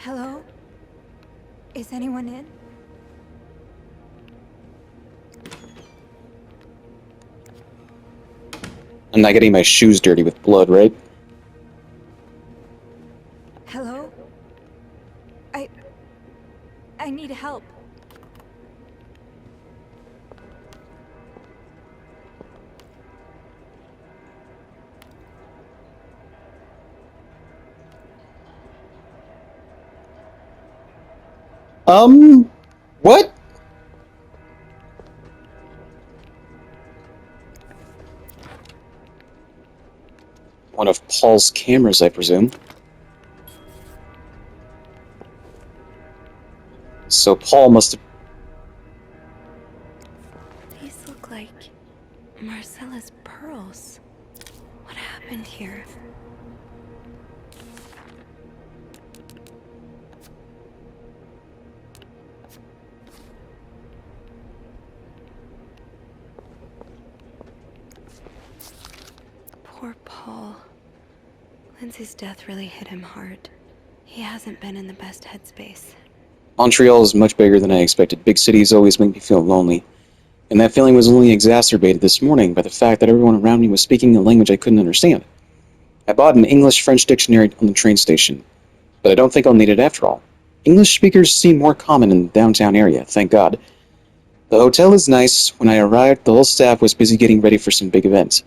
Hello? Is anyone in? I'm not getting my shoes dirty with blood, right? Hello? I... I need help. What? One of Paul's cameras, I presume. So Paul must have... These look like Marcella's pearls. What happened here? Poor Paul. Lindsay's death really hit him hard. He hasn't been in the best headspace. Montreal is much bigger than I expected. Big cities always make me feel lonely. And that feeling was only exacerbated this morning by the fact that everyone around me was speaking a language I couldn't understand. I bought an English-French dictionary on the train station, but I don't think I'll need it after all. English speakers seem more common in the downtown area, thank God. The hotel is nice. When I arrived, the whole staff was busy getting ready for some big event.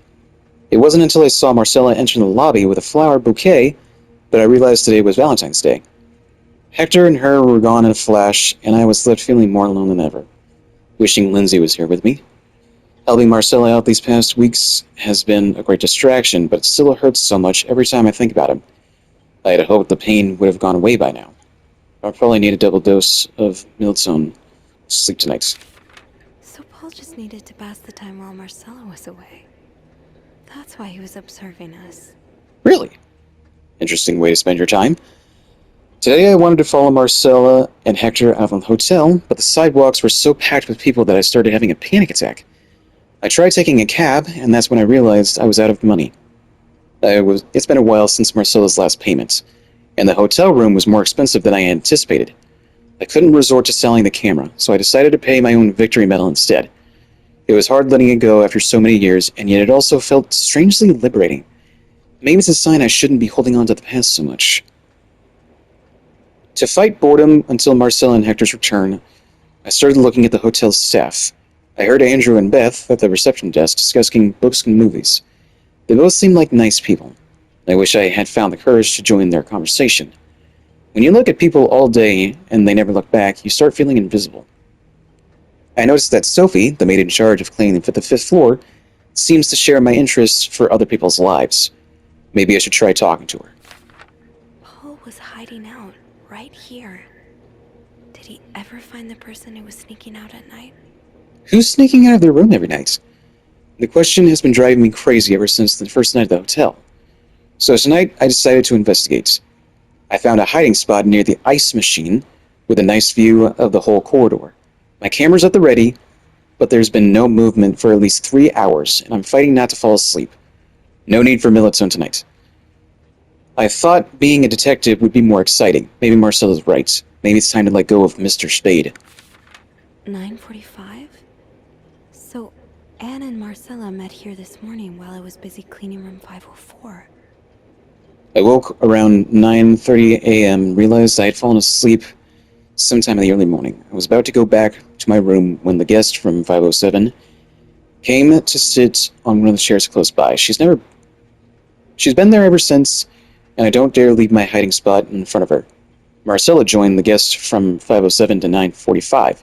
It wasn't until I saw Marcella enter the lobby with a flower bouquet that I realized today was Valentine's Day. Hector and her were gone in a flash, and I was left feeling more alone than ever, wishing Lindsay was here with me. Helping Marcella out these past weeks has been a great distraction, but it still hurts so much every time I think about him. I had hoped the pain would have gone away by now. I'll probably need a double dose of Miltone to sleep tonight. So Paul just needed to pass the time while Marcella was away. That's why he was observing us. Really? Interesting way to spend your time. Today I wanted to follow Marcella and Hector out of the hotel, but the sidewalks were so packed with people that I started having a panic attack. I tried taking a cab, and that's when I realized I was out of money. It's been a while since Marcella's last payment, and the hotel room was more expensive than I anticipated. I couldn't resort to selling the camera, so I decided to pay my own victory medal instead. It was hard letting it go after so many years, and yet it also felt strangely liberating. Maybe it's a sign I shouldn't be holding on to the past so much. To fight boredom until Marcella and Hector's return, I started looking at the hotel's staff. I heard Andrew and Beth at the reception desk discussing books and movies. They both seemed like nice people. I wish I had found the courage to join their conversation. When you look at people all day and they never look back, you start feeling invisible. I noticed that Sophie, the maid in charge of cleaning the fifth floor, seems to share my interests for other people's lives. Maybe I should try talking to her. Paul was hiding out right here. Did he ever find the person who was sneaking out at night? Who's sneaking out of their room every night? The question has been driving me crazy ever since the first night at the hotel. So tonight, I decided to investigate. I found a hiding spot near the ice machine with a nice view of the whole corridor. My camera's at the ready, but there's been no movement for at least 3 hours, and I'm fighting not to fall asleep. No need for Militone tonight. I thought being a detective would be more exciting. Maybe Marcella's right. Maybe it's time to let go of Mr. Spade. 9:45? So, Anne and Marcella met here this morning while I was busy cleaning room 504. I woke around 9:30 a.m. and realized I had fallen asleep sometime in the early morning. I was about to go back to my room when the guest from 507 came to sit on one of the chairs close by. She's been there ever since, and I don't dare leave my hiding spot in front of her. Marcella joined the guest from 507 to 9:45.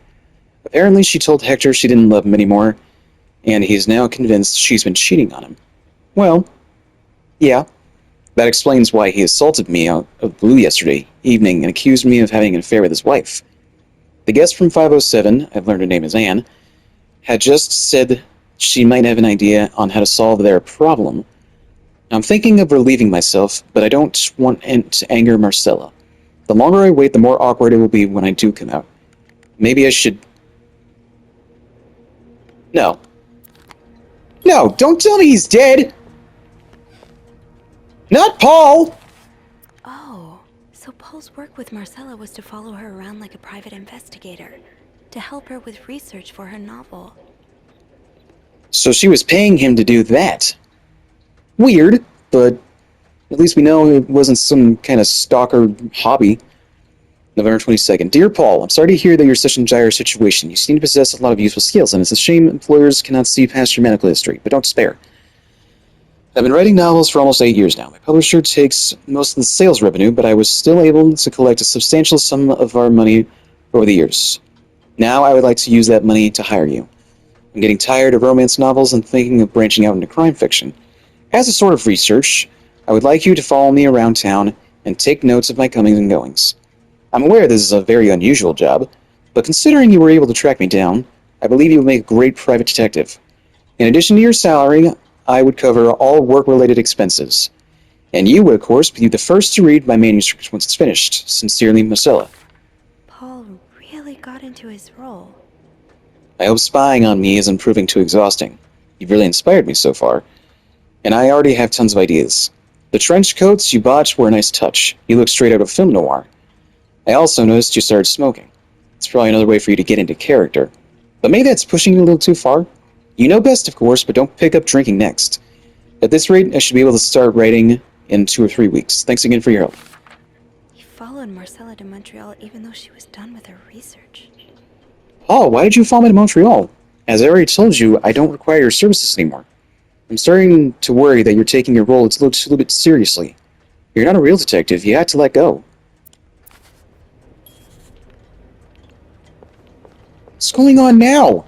Apparently, she told Hector she didn't love him anymore, and he's now convinced she's been cheating on him. Well, yeah, that explains why he assaulted me out of the blue yesterday evening and accused me of having an affair with his wife. The guest from 507, I've learned her name is Anne, had just said she might have an idea on how to solve their problem. I'm thinking of relieving myself, but I don't want to anger Marcella. The longer I wait, the more awkward it will be when I do come out. Maybe I should... No. No, don't tell me he's dead! Not Paul! Oh, so So Paul's work with Marcella was to follow her around like a private investigator, to help her with research for her novel. So she was paying him to do that. Weird, but at least we know it wasn't some kind of stalker hobby. November 22nd. Dear Paul, I'm sorry to hear that you're such in a dire situation. You seem to possess a lot of useful skills, and it's a shame employers cannot see past your medical history, but don't despair. I've been writing novels for almost 8 years now. My publisher takes most of the sales revenue, but I was still able to collect a substantial sum of our money over the years. Now I would like to use that money to hire you. I'm getting tired of romance novels and thinking of branching out into crime fiction. As a sort of research, I would like you to follow me around town and take notes of my comings and goings. I'm aware this is a very unusual job, but considering you were able to track me down, I believe you would make a great private detective. In addition to your salary, I would cover all work-related expenses. And you would, of course, be the first to read my manuscript once it's finished. Sincerely, Marcella. Paul really got into his role. I hope spying on me isn't proving too exhausting. You've really inspired me so far, and I already have tons of ideas. The trench coats you bought were a nice touch. You look straight out of film noir. I also noticed you started smoking. It's probably another way for you to get into character. But maybe that's pushing you a little too far. You know best, of course, but don't pick up drinking next. At this rate, I should be able to start writing in 2 or 3 weeks. Thanks again for your help. He followed Marcella to Montreal even though she was done with her research. Paul, why did you follow me to Montreal? As I already told you, I don't require your services anymore. I'm starting to worry that you're taking your role a little bit seriously. You're not a real detective. You had to let go. What's going on now?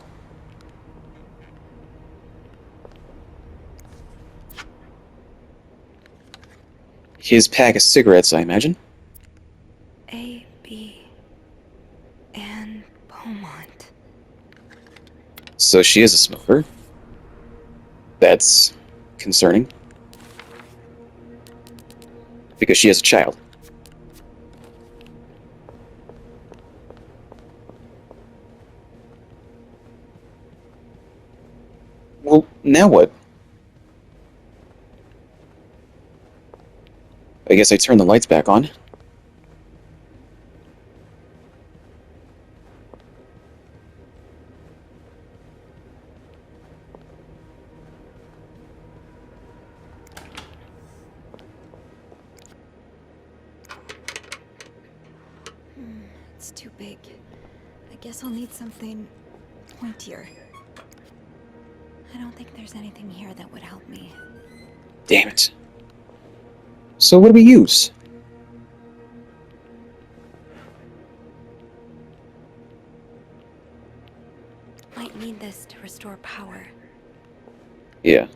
His pack of cigarettes, I imagine. A, B, and Beaumont. So she is a smoker. That's concerning. Because she has a child. Well, now what? I guess I turn the lights back on. It's too big. I guess I'll need something pointier. I don't think there's anything here that would help me. Damn it. So what do we use? Might need this to restore power. Yeah.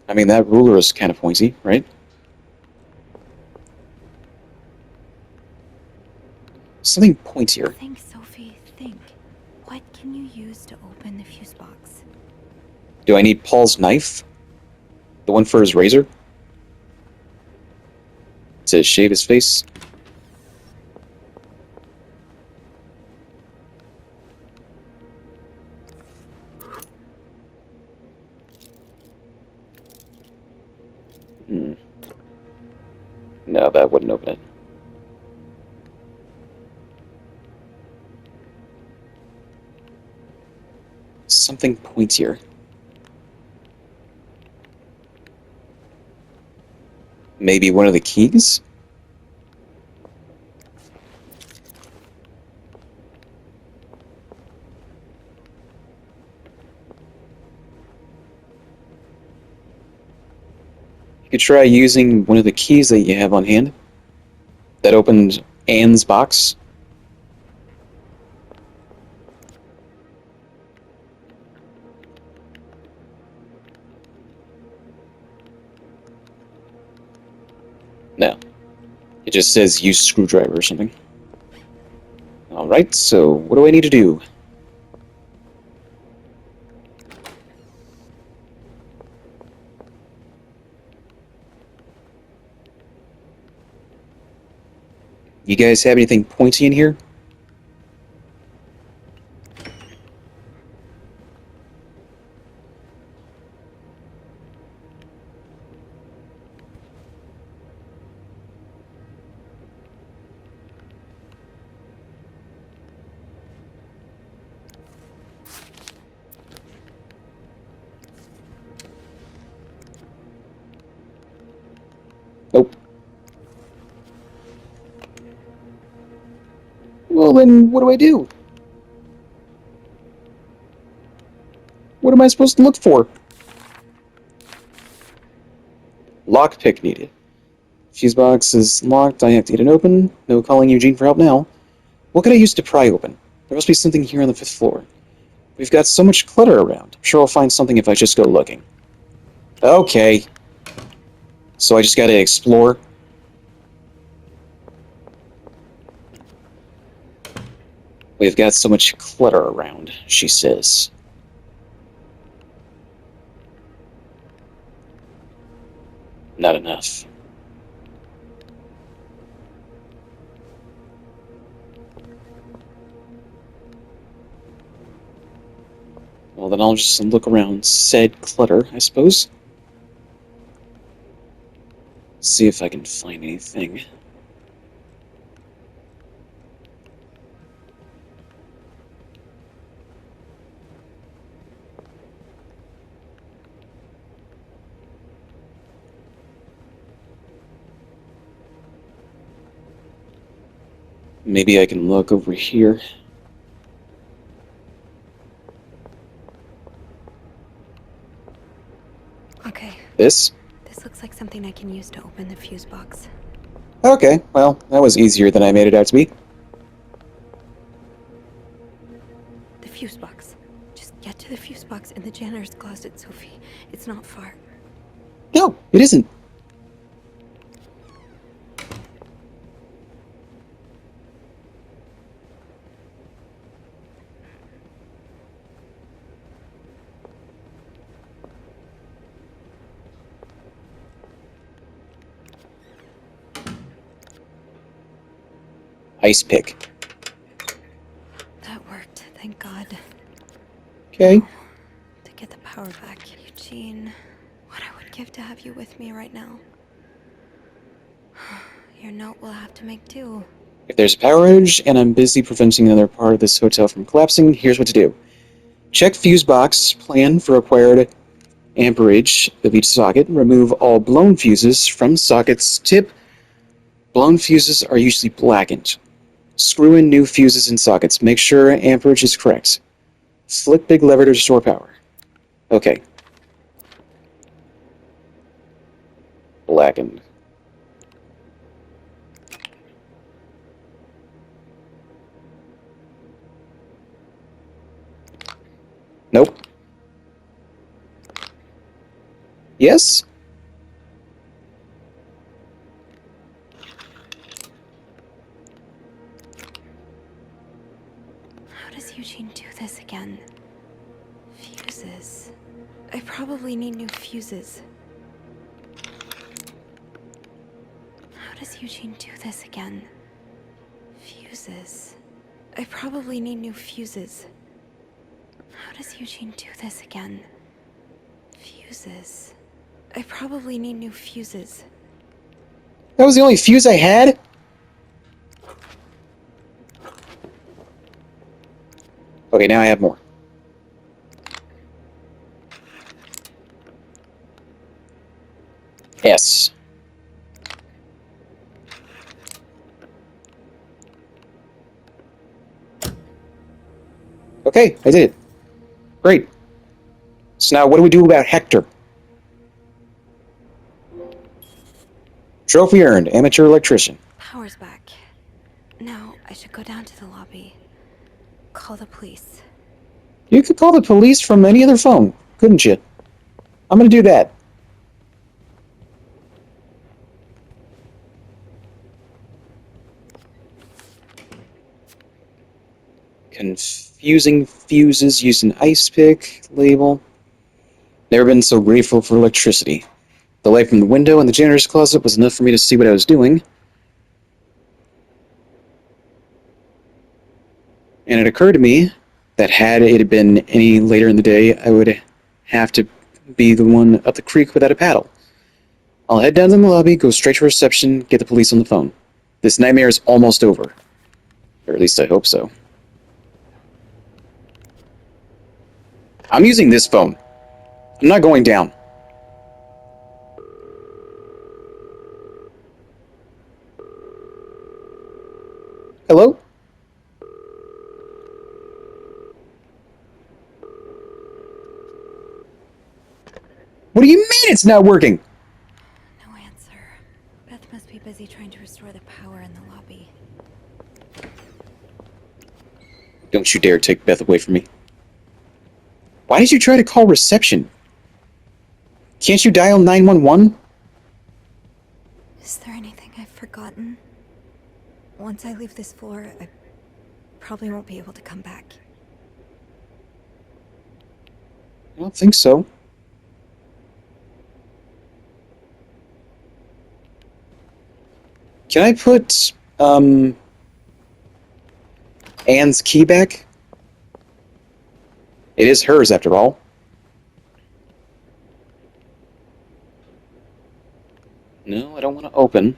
I mean, that ruler is kind of pointy, right? Something pointier. Think, Sophie, think. What can you use to open the fuse box? Do I need Paul's knife? The one for his razor? To shave his face? Hmm. No, that wouldn't open it. Something pointier. Maybe one of the keys? You could try using one of the keys that you have on hand. That opened Anne's box. No. It just says use screwdriver or something. Alright, so what do I need to do? You guys have anything pointy in here? then what do I do? What am I supposed to look for? Lockpick needed. Fuse box is locked. I have to get it open. No calling Eugene for help now. What could I use to pry open? There must be something here on the 5th floor. We've got so much clutter around. I'm sure I'll find something if I just go looking. Okay. So I just gotta explore. We've got so much clutter around, she says. Not enough. Well, then I'll just look around said clutter, I suppose. See if I can find anything. Maybe I can look over here. Okay, This? this looks like something I can use to open the fuse box. Okay, well, that was easier than I made it out to be. The fuse box. Just get to the fuse box in the janitor's closet, Sophie. It's not far. No, it isn't. Ice pick. That worked, thank God. Okay. To get the power back. Eugene, what I would give to have you with me right now. Your note will have to make do. If there's a power outage and I'm busy preventing another part of this hotel from collapsing, here's what to do. Check fuse box, plan for required amperage of each socket, remove all blown fuses from sockets. Tip: blown fuses are usually blackened. Screw in new fuses in sockets. Make sure amperage is correct. Flick big lever to restore power. Okay. Blackened. Nope. Yes? How does Eugene do this again? Fuses. I probably need new fuses. How does Eugene do this again? Fuses. I probably need new fuses. How does Eugene do this again? Fuses. I probably need new fuses. That was the only fuse I had? Okay, now I have more. S. Okay, I did it. Great. So now what do we do about Hector? Trophy earned, amateur electrician. Power's back. Now I should go down to the lobby. Call the police. You could call the police from any other phone, couldn't you? I'm gonna do that. Confusing fuses used an ice pick label. Never been so grateful for electricity. The light from the window in the janitor's closet was enough for me to see what I was doing. And it occurred to me that had it been any later in the day, I would have to be the one up the creek without a paddle. I'll head down to the lobby, go straight to reception, get the police on the phone. This nightmare is almost over. Or at least I hope so. I'm using this phone. I'm not going down. Hello? What do you mean it's not working? No answer. Beth must be busy trying to restore the power in the lobby. Don't you dare take Beth away from me. Why did you try to call reception? Can't you dial 911? Is there anything I've forgotten? Once I leave this floor, I probably won't be able to come back. I don't think so. Can I put, Anne's key back? It is hers, after all. No, I don't want to open.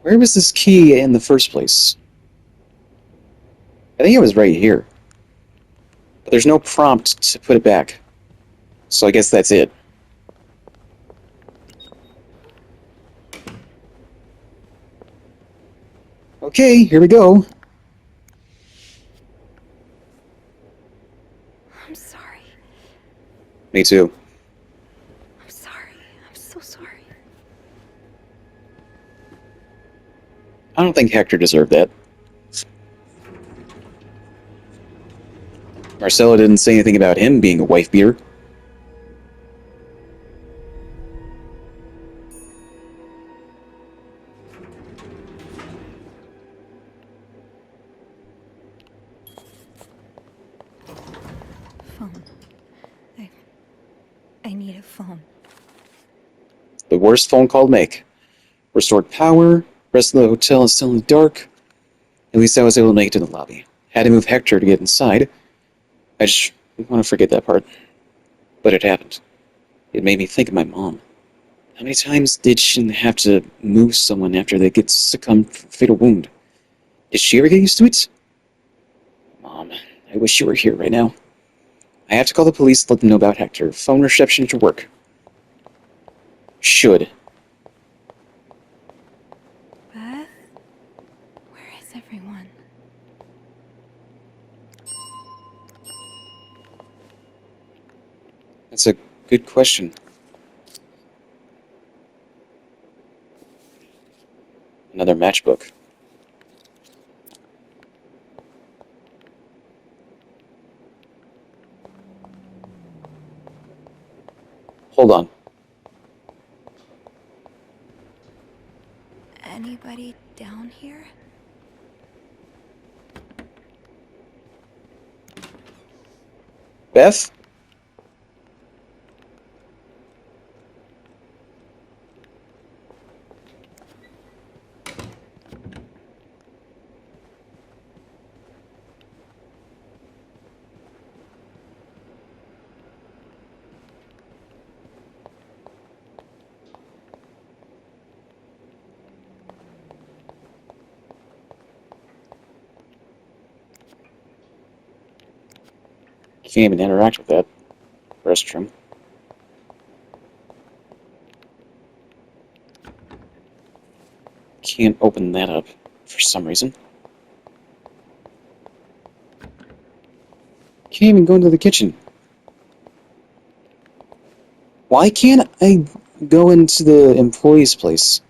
Where was this key in the first place? I think it was right here. But there's no prompt to put it back. So I guess that's it. Okay, here we go. I'm sorry. Me too. I'm sorry. I'm so sorry. I don't think Hector deserved that. Marcella didn't say anything about him being a wife beater. Phone. I need a phone. The worst phone call to make. Restored power. Rest of the hotel is still in the dark. At least I was able to make it to the lobby. Had to move Hector to get inside. I just want to forget that part. But it happened. It made me think of my mom. How many times did she have to move someone after they get succumbed from a fatal wound? Did she ever get used to it? Mom, I wish you were here right now. I have to call the police to let them know about Hector. Phone reception to work. Should. Beth? Where is everyone? That's a good question. Another matchbook. Hold on. Anybody down here? Beth? Can't even interact with that restroom. Can't open that up for some reason. Can't even go into the kitchen. Why can't I go into the employee's place?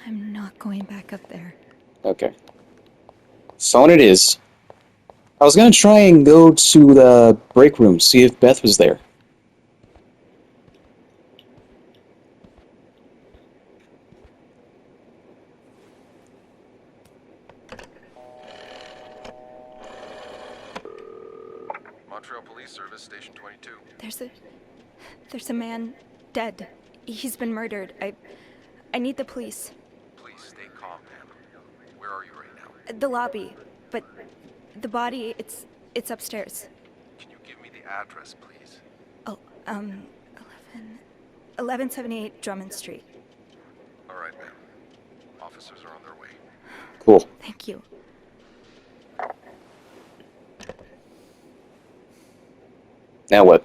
I'm not going back up there. Okay. Phone it is. I was gonna try and go to the break room, see if Beth was there. Montreal Police Service, Station 22. There's a man dead. He's been murdered. I need the police. Please stay calm, ma'am. Where are you right now? The lobby. But the body, it's upstairs. Can you give me the address, please? Oh, 11... 1178 Drummond Street. All right, ma'am. Officers are on their way. Cool. Thank you. Now what?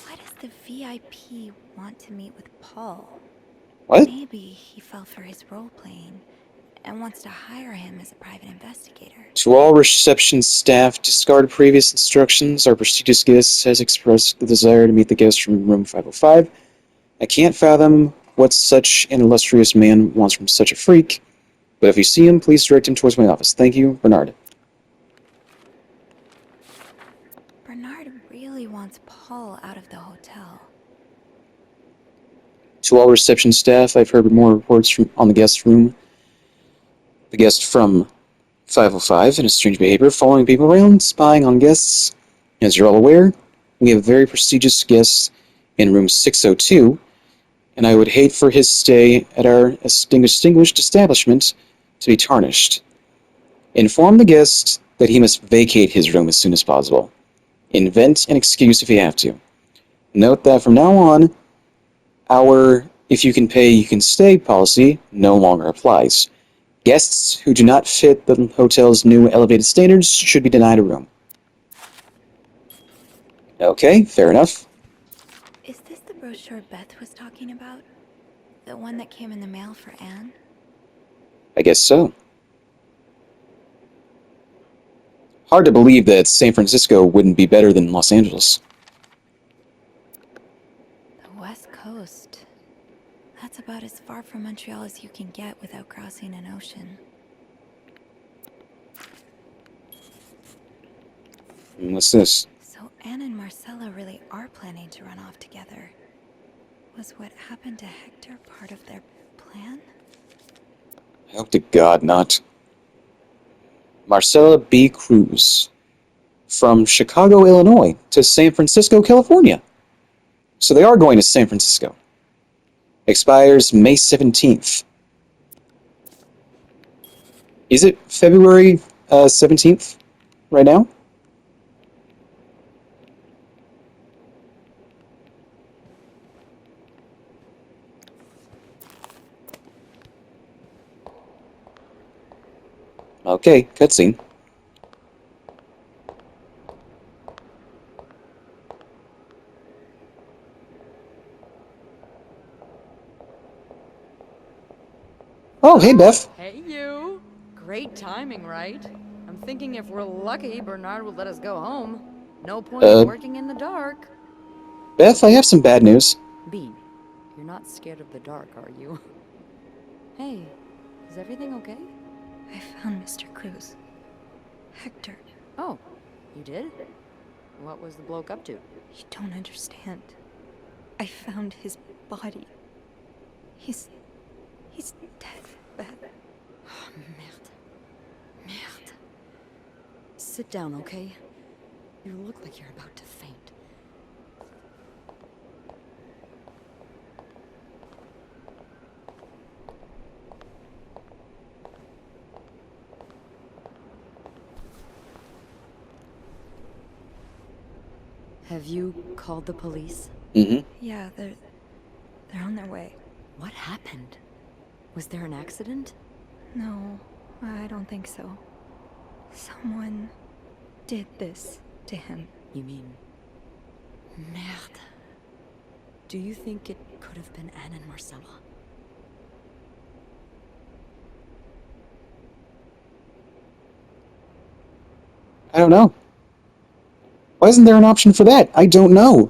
Why does the VIP want to meet with Paul? What? Maybe he fell for his role-playing and wants to hire him as a private investigator. To all reception staff, discard previous instructions. Our prestigious guest has expressed the desire to meet the guest from room 505. I can't fathom what such an illustrious man wants from such a freak, but if you see him, please direct him towards my office. Thank you, Bernard. Bernard really wants Paul out of the hotel. To all reception staff, I've heard more reports on the guest room. The guest from 505 and his strange behavior, following people around, spying on guests. As you're all aware, we have a very prestigious guest in room 602, and I would hate for his stay at our distinguished establishment to be tarnished. Inform the guest that he must vacate his room as soon as possible. Invent an excuse if you have to. Note that from now on, our if you can pay, you can stay policy no longer applies. Guests who do not fit the hotel's new elevated standards should be denied a room. Okay, fair enough. Is this the brochure Beth was talking about? The one that came in the mail for Anne? I guess so. Hard to believe that San Francisco wouldn't be better than Los Angeles. The West Coast. That's about as far from Montreal as you can get without crossing an ocean. What's this? So Anne and Marcella really are planning to run off together. Was what happened to Hector part of their plan? I hope to God not. Marcella B. Cruz. From Chicago, Illinois to San Francisco, California. So they are going to San Francisco. Expires May 17th. Is it February 17th right now? Okay, cutscene. Oh, hey, Beth. Hey, you! Great timing, right? I'm thinking if we're lucky, Bernard will let us go home. No point in working in the dark. Beth, I have some bad news. Bean, you're not scared of the dark, are you? Hey, is everything okay? I found Mr. Cruz. Hector. Oh, you did? What was the bloke up to? You don't understand. I found his body. He's dead, Beth. Oh, merde. Merde. Sit down, okay? You look like you're about to faint. Have you called the police? Mm-hmm. Yeah, they're on their way. What happened? Was there an accident? No, I don't think so. Someone did this to him. You mean... Merde. Do you think it could have been Anne and Marcella? I don't know. Why isn't there an option for that? I don't know.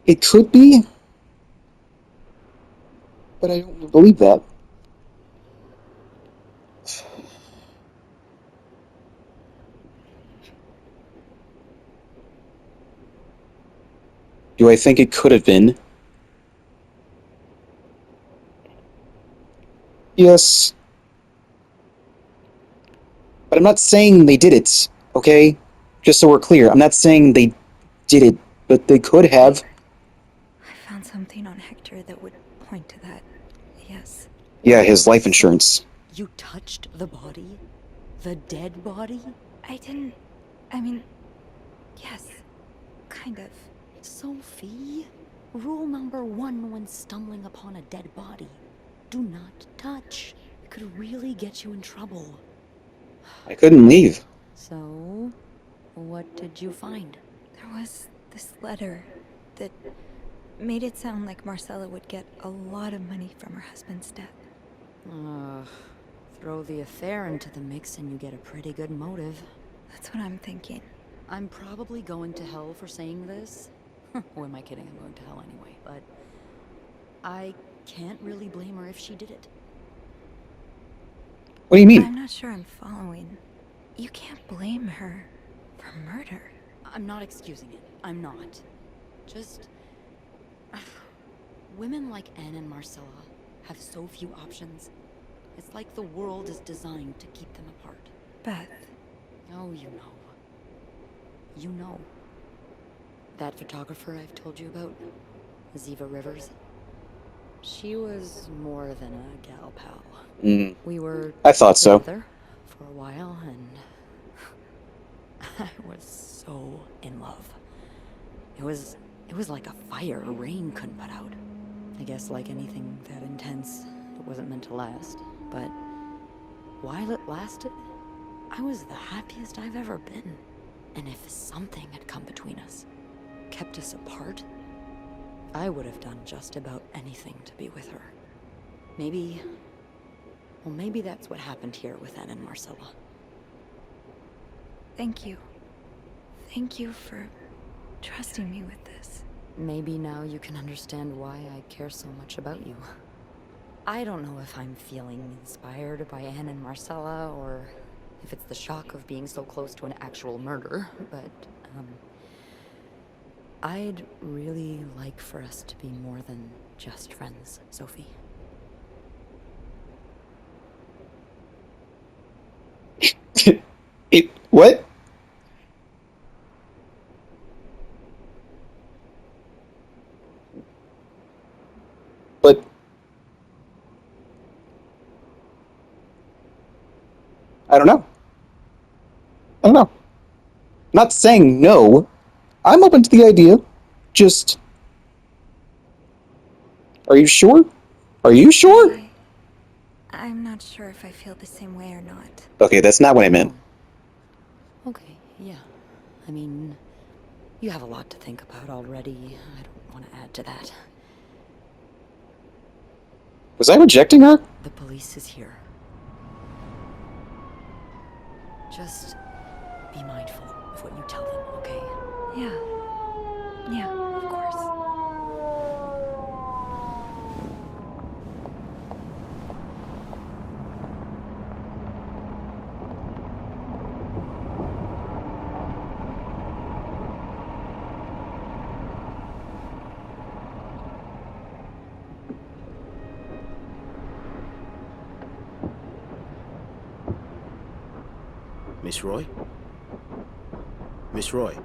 It could be, but I don't believe that. Do I think it could have been? Yes. But I'm not saying they did it, okay? Just so we're clear, I'm not saying they did it, but they could have. I found something on Hector that would point to that. Yes. Yeah, his life insurance. You touched the body? The dead body? I didn't I mean, yes, kind of. Sophie, rule number 1 when stumbling upon a dead body. Do not touch. It could really get you in trouble. I couldn't leave. So, what did you find? There was this letter that made it sound like Marcella would get a lot of money from her husband's death. Throw the affair into the mix and you get a pretty good motive. That's what I'm thinking. I'm probably going to hell for saying this. Who am I kidding? I'm going to hell anyway, but I can't really blame her if she did it. What do you mean? I'm not sure I'm following. You can't blame her for murder. I'm not excusing it. I'm not. Just... women like Anne and Marcella have so few options. It's like the world is designed to keep them apart. Beth. Oh, you know. You know. That photographer I've told you about, Ziva Rivers. She was more than a gal pal. We were I thought so. together for a while, and I was so in love. It was like a fire a rain couldn't put out. I guess like anything that intense, it wasn't meant to last. But while it lasted, I was the happiest I've ever been. And if something had come between us, kept us apart, I would have done just about anything to be with her. Maybe that's what happened here with Anne and Marcella. Thank you. Thank you for trusting me with this. Maybe now you can understand why I care so much about you. I don't know if I'm feeling inspired by Anne and Marcella, or if it's the shock of being so close to an actual murder, but, I'd really like for us to be more than just friends, Sophie. What? But I don't know. I don't know. Not saying no. I'm open to the idea. Just, are you sure? Are you sure? I'm not sure if I feel the same way or not. Okay, that's not what I meant. Okay, yeah. I mean, you have a lot to think about already. I don't want to add to that. Was I rejecting her? The police is here. Just be mindful of what you tell them, okay? Yeah, of course. Miss Roy? Miss Roy?